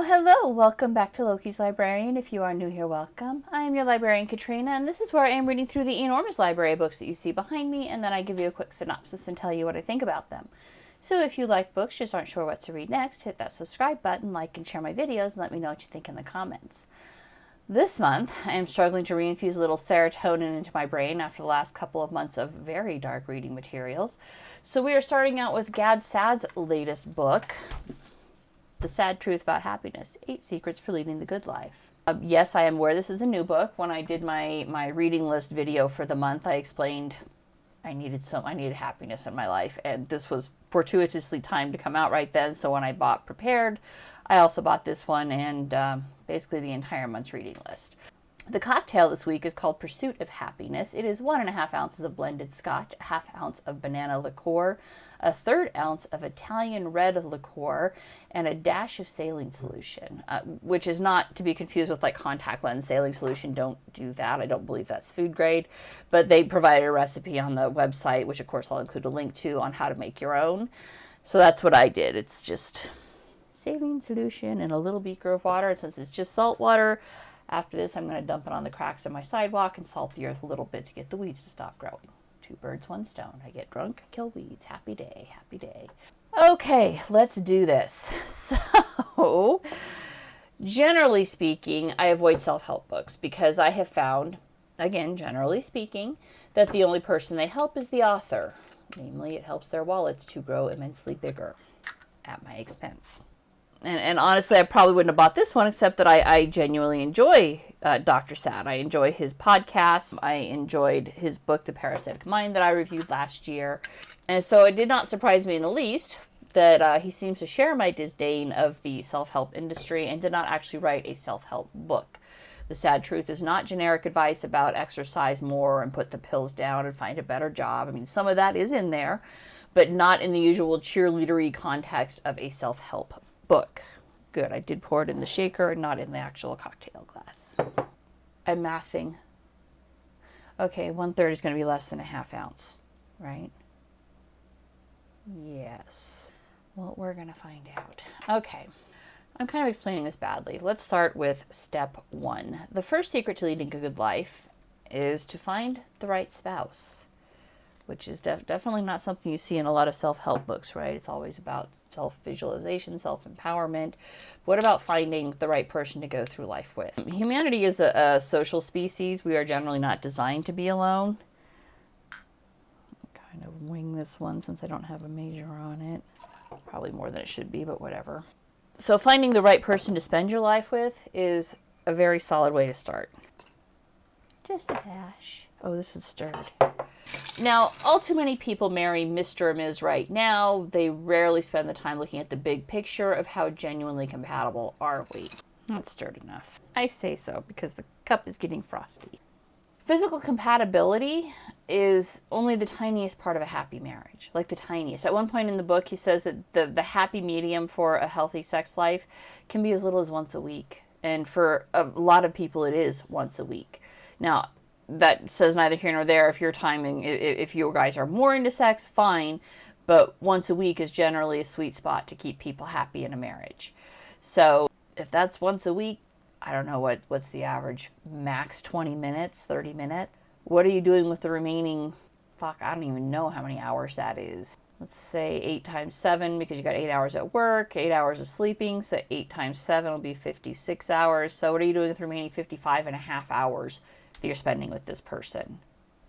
Hello, welcome back to Loki's Librarian. If you are new here, welcome. I am your librarian, Katrina, and this is where I am reading through the enormous library of books that you see behind me, and then I give you a quick synopsis and tell you what I think about them. So if you like books, just aren't sure what to read next, hit that subscribe button, like and share my videos, and let me know what you think in the comments. This month, I am struggling to reinfuse a little serotonin into my brain after the last couple of months of very dark reading materials. So we are starting out with Saad's latest book, The Sad Truth About Happiness, 8 Secrets for Leading the Good Life. Yes, I am aware this is a new book. When I did my reading list video for the month, I explained I needed happiness in my life, and this was fortuitously timed to come out right then. So when I bought Prepared, I also bought this one and basically the entire month's reading list. The cocktail this week is called Pursuit of Happiness. It is 1.5 ounces of blended scotch, a 1/2 ounce of banana liqueur, a 1/3 ounce of Italian red liqueur, and a dash of saline solution, which is not to be confused with like contact lens saline solution. Don't do that. I don't believe that's food grade, but they provided a recipe on the website, which of course I'll include a link to, on how to make your own. So that's what I did. It's just saline solution in a little beaker of water. And since it's just salt water, after this, I'm going to dump it on the cracks of my sidewalk and salt the earth a little bit to get the weeds to stop growing. 2 birds, 1 stone. I get drunk, I kill weeds. Happy day, happy day. Okay, let's do this. So, generally speaking, I avoid self-help books because I have found, again, generally speaking, that the only person they help is the author. Namely, it helps their wallets to grow immensely bigger at my expense. And honestly, I probably wouldn't have bought this one, except that I genuinely enjoy Dr. Saad. I enjoy his podcast. I enjoyed his book, The Parasitic Mind, that I reviewed last year. And so it did not surprise me in the least that he seems to share my disdain of the self-help industry and did not actually write a self-help book. The Sad Truth is not generic advice about exercise more and put the pills down and find a better job. I mean, some of that is in there, but not in the usual cheerleadery context of a self-help book. Good, I did pour it in the shaker and not in the actual cocktail glass. I'm mathing. Okay, 1/3 is going to be less than a 1/2 ounce, right? Yes. Well, we're going to find out. Okay, I'm kind of explaining this badly. Let's start with step 1. The first secret to leading a good life is to find the right spouse, which is definitely not something you see in a lot of self-help books, right? It's always about self-visualization, self-empowerment. What about finding the right person to go through life with? Humanity is a social species. We are generally not designed to be alone. Kind of wing this one since I don't have a measure on it. Probably more than it should be, but whatever. So finding the right person to spend your life with is a very solid way to start. Just a dash. Oh, this is stirred. Now, all too many people marry Mr. or Ms. right now. They rarely spend the time looking at the big picture of how genuinely compatible are we. Not stirred enough. I say so because the cup is getting frosty. Physical compatibility is only the tiniest part of a happy marriage, like the tiniest. At one point in the book, he says that the happy medium for a healthy sex life can be as little as once a week. And for a lot of people, it is once a week. Now, that says neither here nor there. If your timing, if you guys are more into sex, fine. But once a week is generally a sweet spot to keep people happy in a marriage. So if that's once a week, I don't know what's the average, max 20 minutes, 30 minutes. What are you doing with the remaining, I don't even know how many hours that is. Let's say 8 times 7 because you got 8 hours at work, 8 hours of sleeping. So 8 times 7 will be 56 hours. So what are you doing with the remaining 55.5 hours that you're spending with this person?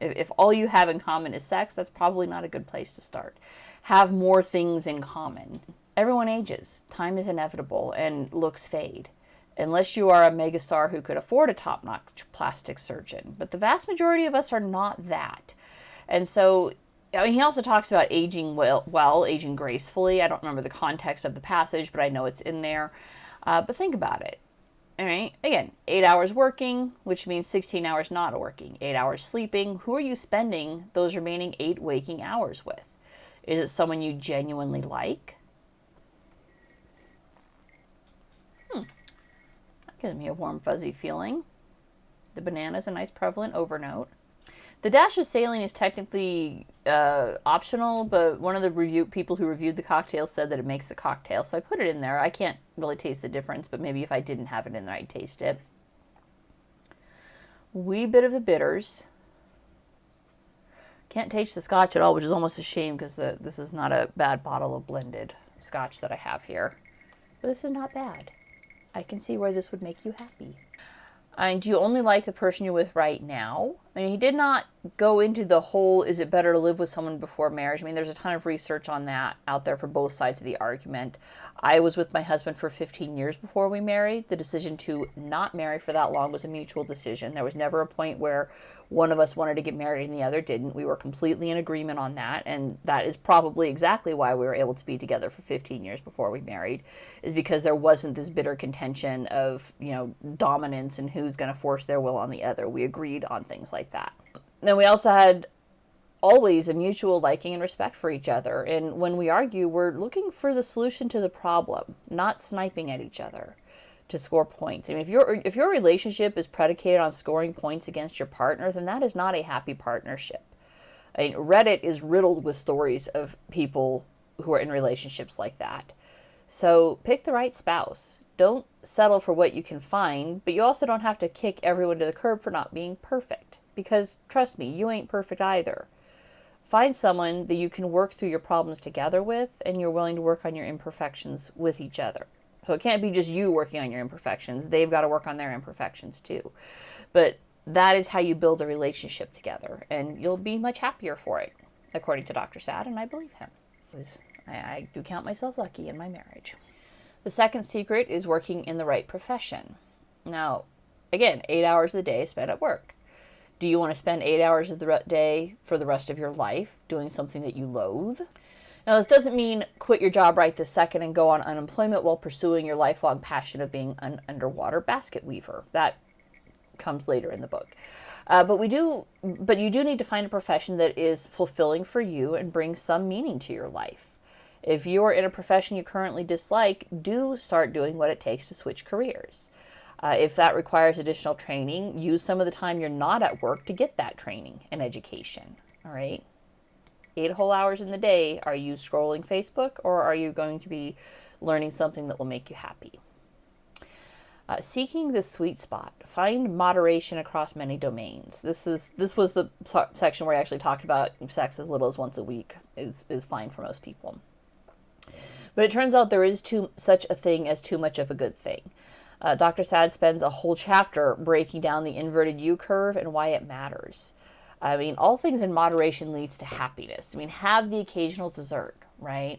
If all you have in common is sex, that's probably not a good place to start. Have more things in common. Everyone ages. Time is inevitable and looks fade. Unless you are a megastar who could afford a top-notch plastic surgeon. But the vast majority of us are not that. And so, I mean, he also talks about aging well, aging gracefully. I don't remember the context of the passage, but I know it's in there. But think about it. All right. Again, 8 hours working, which means 16 hours not working. 8 hours sleeping. Who are you spending those remaining 8 waking hours with? Is it someone you genuinely like? That gives me a warm, fuzzy feeling. The banana is a nice prevalent overnote. The dash of saline is technically optional, but one of the people who reviewed the cocktail said that it makes the cocktail, so I put it in there. I can't really taste the difference, but maybe if I didn't have it in there, I'd taste it. Wee bit of the bitters. Can't taste the scotch at all, which is almost a shame because this is not a bad bottle of blended scotch that I have here. But this is not bad. I can see where this would make you happy. And do you only like the person you're with right now? I mean, he did not go into the whole, is it better to live with someone before marriage? I mean, there's a ton of research on that out there for both sides of the argument. I was with my husband for 15 years before we married. The decision to not marry for that long was a mutual decision. There was never a point where one of us wanted to get married and the other didn't. We were completely in agreement on that, and that is probably exactly why we were able to be together for 15 years before we married, is because there wasn't this bitter contention of, dominance and who's going to force their will on the other. We agreed on things like that. Then we also had always a mutual liking and respect for each other. And when we argue, we're looking for the solution to the problem, not sniping at each other to score points. I mean, if your relationship is predicated on scoring points against your partner, then that is not a happy partnership. I mean, Reddit is riddled with stories of people who are in relationships like that. So pick the right spouse. Don't settle for what you can find, but you also don't have to kick everyone to the curb for not being perfect. Because, trust me, you ain't perfect either. Find someone that you can work through your problems together with, and you're willing to work on your imperfections with each other. So it can't be just you working on your imperfections. They've got to work on their imperfections too. But that is how you build a relationship together, and you'll be much happier for it, according to Dr. Saad, and I believe him. I do count myself lucky in my marriage. The second secret is working in the right profession. Now, again, 8 hours of the day spent at work. Do you want to spend 8 hours of the day for the rest of your life doing something that you loathe? Now, this doesn't mean quit your job right this second and go on unemployment while pursuing your lifelong passion of being an underwater basket weaver. That comes later in the book. But you do need to find a profession that is fulfilling for you and brings some meaning to your life. If you're in a profession you currently dislike, do start doing what it takes to switch careers. If that requires additional training, use some of the time you're not at work to get that training and education. All right? 8 whole hours in the day, are you scrolling Facebook, or are you going to be learning something that will make you happy? Seeking the sweet spot. Find moderation across many domains. This was the section where I actually talked about sex as little as once a week is fine for most people. But it turns out there is such a thing as too much of a good thing. Dr. Saad spends a whole chapter breaking down the inverted U curve and why it matters. I mean, all things in moderation leads to happiness. I mean, have the occasional dessert, right?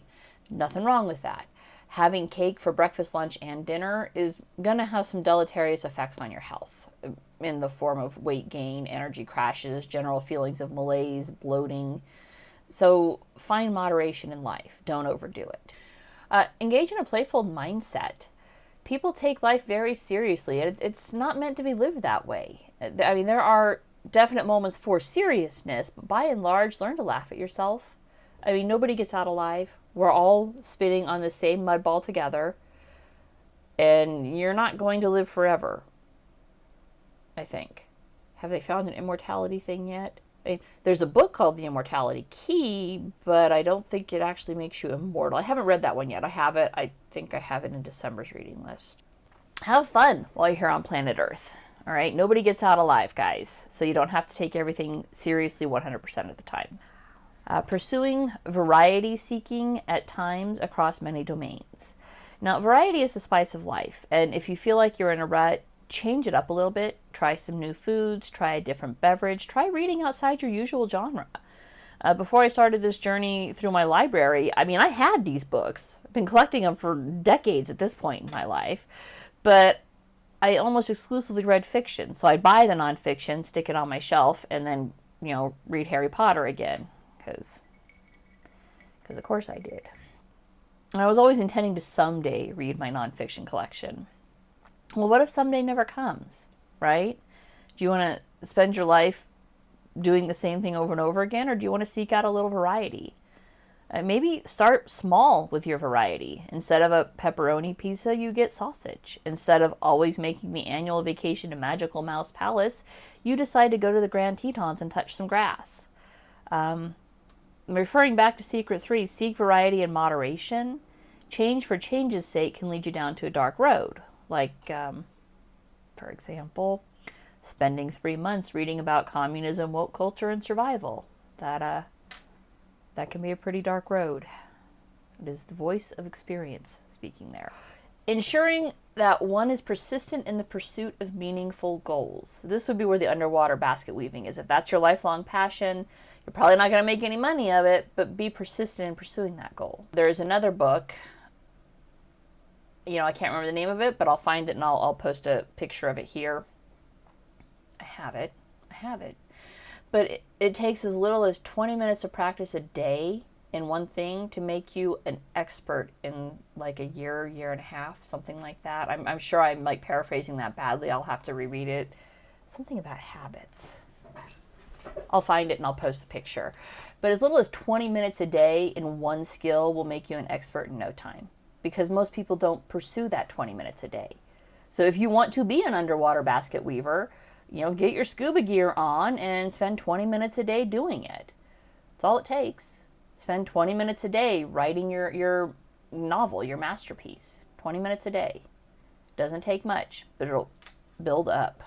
Nothing wrong with that. Having cake for breakfast, lunch, and dinner is going to have some deleterious effects on your health in the form of weight gain, energy crashes, general feelings of malaise, bloating. So find moderation in life. Don't overdo it. Engage in a playful mindset. People take life very seriously. It's not meant to be lived that way. I mean, there are definite moments for seriousness, but by and large, learn to laugh at yourself. I mean, nobody gets out alive. We're all spinning on the same mud ball together, and you're not going to live forever, I think. Have they found an immortality thing yet? I mean, there's a book called The Immortality Key, but I don't think it actually makes you immortal. I haven't read that one yet. I have it. I think I have it in December's reading list. Have fun while you're here on planet Earth. All right? Nobody gets out alive, guys, so you don't have to take everything seriously 100% of the time. Pursuing variety seeking at times across many domains. Now, variety is the spice of life, and if you feel like you're in a rut, change it up a little bit. Try some new foods, try a different beverage, try reading outside your usual genre. Before I started this journey through my library, I mean, I had these books. I've been collecting them for decades at this point in my life, but I almost exclusively read fiction. So I'd buy the nonfiction, stick it on my shelf, and then, read Harry Potter again, because of course I did. And I was always intending to someday read my nonfiction collection. Well, what if someday never comes, right? Do you want to spend your life doing the same thing over and over again, or do you want to seek out a little variety? Maybe start small with your variety. Instead of a pepperoni pizza, you get sausage. Instead of always making the annual vacation to Magical Mouse Palace, you decide to go to the Grand Tetons and touch some grass. Referring back to Secret 3, seek variety and moderation. Change for change's sake can lead you down to a dark road. Like, for example, spending 3 months reading about communism, woke culture, and survival. That can be a pretty dark road. It is the voice of experience speaking there. Ensuring that one is persistent in the pursuit of meaningful goals. This would be where the underwater basket weaving is. If that's your lifelong passion, you're probably not going to make any money of it, but be persistent in pursuing that goal. There's another book, I can't remember the name of it, but I'll find it and I'll post a picture of it here. I have it. But it takes as little as 20 minutes of practice a day in one thing to make you an expert in like a year and a half, something like that. I'm sure I'm like paraphrasing that badly. I'll have to reread it. Something about habits. I'll find it and I'll post the picture. But as little as 20 minutes a day in one skill will make you an expert in no time, because most people don't pursue that 20 minutes a day. So if you want to be an underwater basket weaver, get your scuba gear on and spend 20 minutes a day doing it. That's all it takes. Spend 20 minutes a day writing your novel, your masterpiece. 20 minutes a day. Doesn't take much, but it'll build up.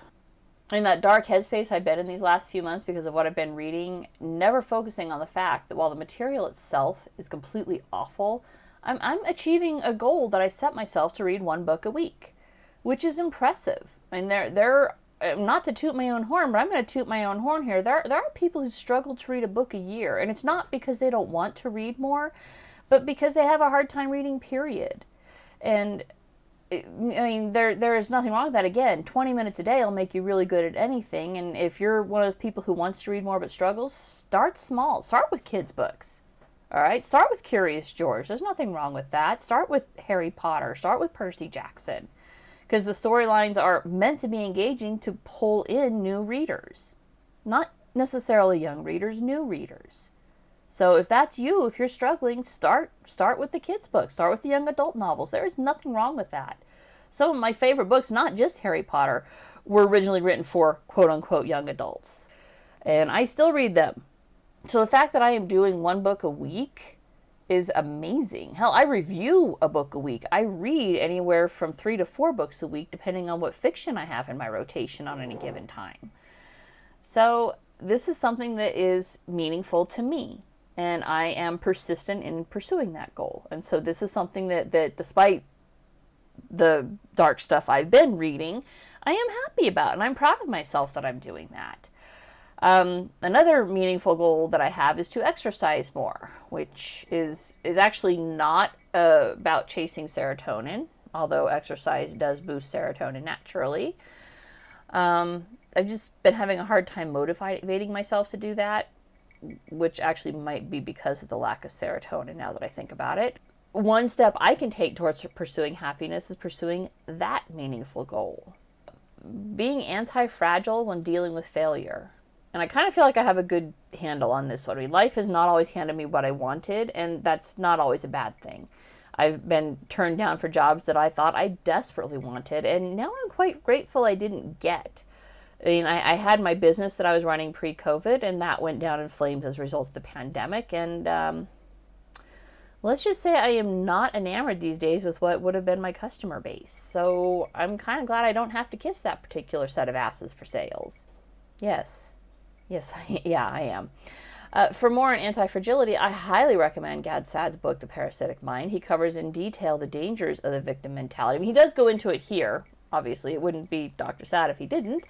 In that dark headspace I've been in these last few months because of what I've been reading, never focusing on the fact that while the material itself is completely awful, I'm achieving a goal that I set myself to read 1 book a week, which is impressive. I mean, there not to toot my own horn, but I'm going to toot my own horn here. There are people who struggle to read a book a year, and it's not because they don't want to read more, but because they have a hard time reading, period. And there is nothing wrong with that. Again, 20 minutes a day will make you really good at anything, and if you're one of those people who wants to read more but struggles, start small. Start with kids' books. All right? Start with Curious George. There's nothing wrong with that. Start with Harry Potter. Start with Percy Jackson. Because the storylines are meant to be engaging to pull in new readers. Not necessarily young readers, new readers. So if that's you, if you're struggling, start with the kids' books. Start with the young adult novels. There is nothing wrong with that. Some of my favorite books, not just Harry Potter, were originally written for quote-unquote young adults. And I still read them. So the fact that I am doing 1 book a week is amazing. Hell, I review a book a week. I read anywhere from 3 to 4 books a week, depending on what fiction I have in my rotation on any given time. So this is something that is meaningful to me, and I am persistent in pursuing that goal. And so this is something that despite the dark stuff I've been reading, I am happy about, and I'm proud of myself that I'm doing that. Another meaningful goal that I have is to exercise more, which is actually not about chasing serotonin, although exercise does boost serotonin naturally. I've just been having a hard time motivating myself to do that, which actually might be because of the lack of serotonin now that I think about it. One step I can take towards pursuing happiness is pursuing that meaningful goal. Being anti-fragile when dealing with failure. And I kind of feel like I have a good handle on this one. I mean, life has not always handed me what I wanted, and that's not always a bad thing. I've been turned down for jobs that I thought I desperately wanted, and now I'm quite grateful I didn't get. I mean, I had my business that I was running pre-COVID, and that went down in flames as a result of the pandemic, and let's just say I am not enamored these days with what would have been my customer base. So I'm kind of glad I don't have to kiss that particular set of asses for sales. Yes, I am. For more on anti-fragility, I highly recommend Saad's book, The Parasitic Mind. He covers in detail the dangers of the victim mentality. I mean, he does go into it here. Obviously, it wouldn't be Dr. Saad if he didn't.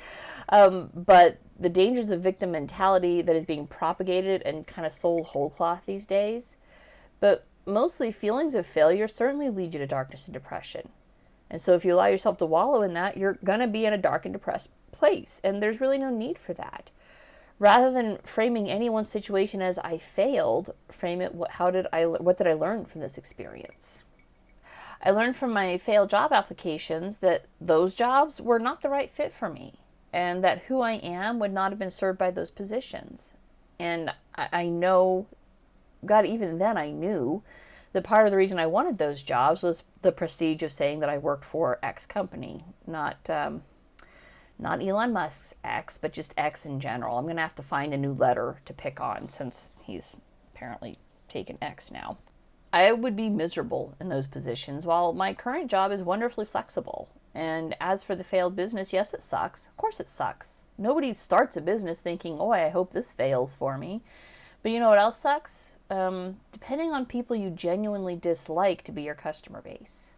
But the dangers of victim mentality that is being propagated and kind of sold whole cloth these days. But mostly, feelings of failure certainly lead you to darkness and depression. And so if you allow yourself to wallow in that, you're going to be in a dark and depressed place. And there's really no need for that. Rather than framing anyone's situation as I failed, frame it, what did I learn from this experience? I learned from my failed job applications that those jobs were not the right fit for me, and that who I am would not have been served by those positions. And I know God, even then I knew that part of the reason I wanted those jobs was the prestige of saying that I worked for X company, not Elon Musk's X, but just X in general. I'm going to have to find a new letter to pick on since he's apparently taken X now. I would be miserable in those positions, while my current job is wonderfully flexible. And as for the failed business, yes, it sucks. Of course it sucks. Nobody starts a business thinking, oh, I hope this fails for me. But you know what else sucks? Depending on people you genuinely dislike to be your customer base.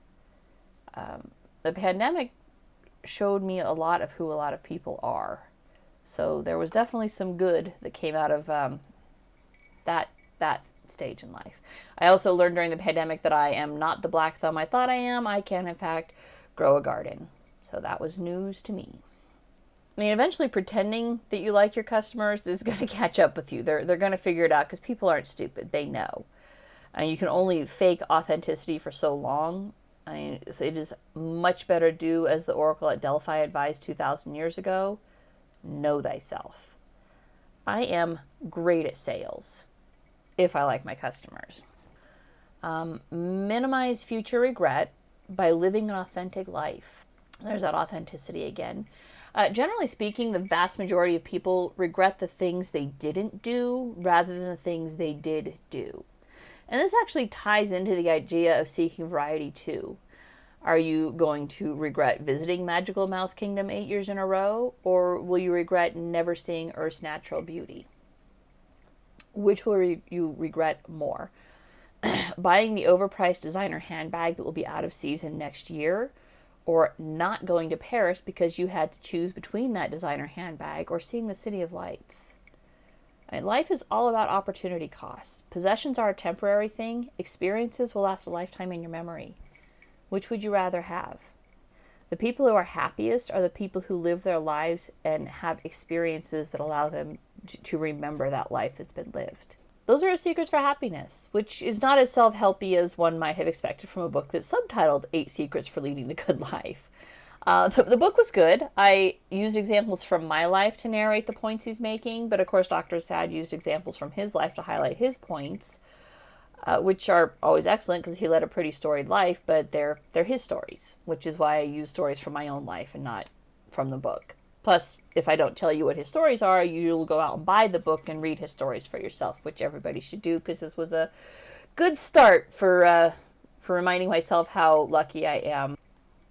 The pandemic showed me a lot of who a lot of people are. So there was definitely some good that came out of that stage in life. I also learned during the pandemic that I am not the black thumb I thought I am. I can, in fact, grow a garden. So that was news to me. I mean, eventually pretending that you like your customers is going to catch up with you. They're going to figure it out because people aren't stupid. They know. And you can only fake authenticity for so long. I mean, so it is much better to do as the oracle at Delphi advised 2,000 years ago. Know thyself. I am great at sales if I like my customers. Minimize future regret by living an authentic life. There's that authenticity again. Generally speaking, the vast majority of people regret the things they didn't do rather than the things they did do. And this actually ties into the idea of seeking variety too. Are you going to regret visiting Magical Mouse Kingdom 8 years in a row, or will you regret never seeing Earth's natural beauty? Which will you regret more? Buying the overpriced designer handbag that will be out of season next year, or not going to Paris because you had to choose between that designer handbag or seeing the City of Lights? And life is all about opportunity costs. Possessions are a temporary thing. Experiences will last a lifetime in your memory. Which would you rather have? The people who are happiest are the people who live their lives and have experiences that allow them to remember that life that's been lived. Those are secrets for happiness, which is not as self-helpy as one might have expected from a book that's subtitled 8 Secrets for Leading the Good Life. The book was good. I used examples from my life to narrate the points he's making, but of course Dr. Saad used examples from his life to highlight his points, which are always excellent because he led a pretty storied life, but they're his stories, which is why I use stories from my own life and not from the book. Plus, if I don't tell you what his stories are, you'll go out and buy the book and read his stories for yourself, which everybody should do, because this was a good start for reminding myself how lucky I am.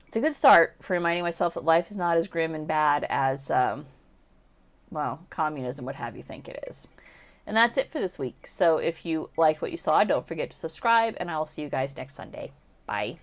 It's a good start for reminding myself that life is not as grim and bad as, communism would have you think it is. And that's it for this week. So if you liked what you saw, don't forget to subscribe, and I will see you guys next Sunday. Bye.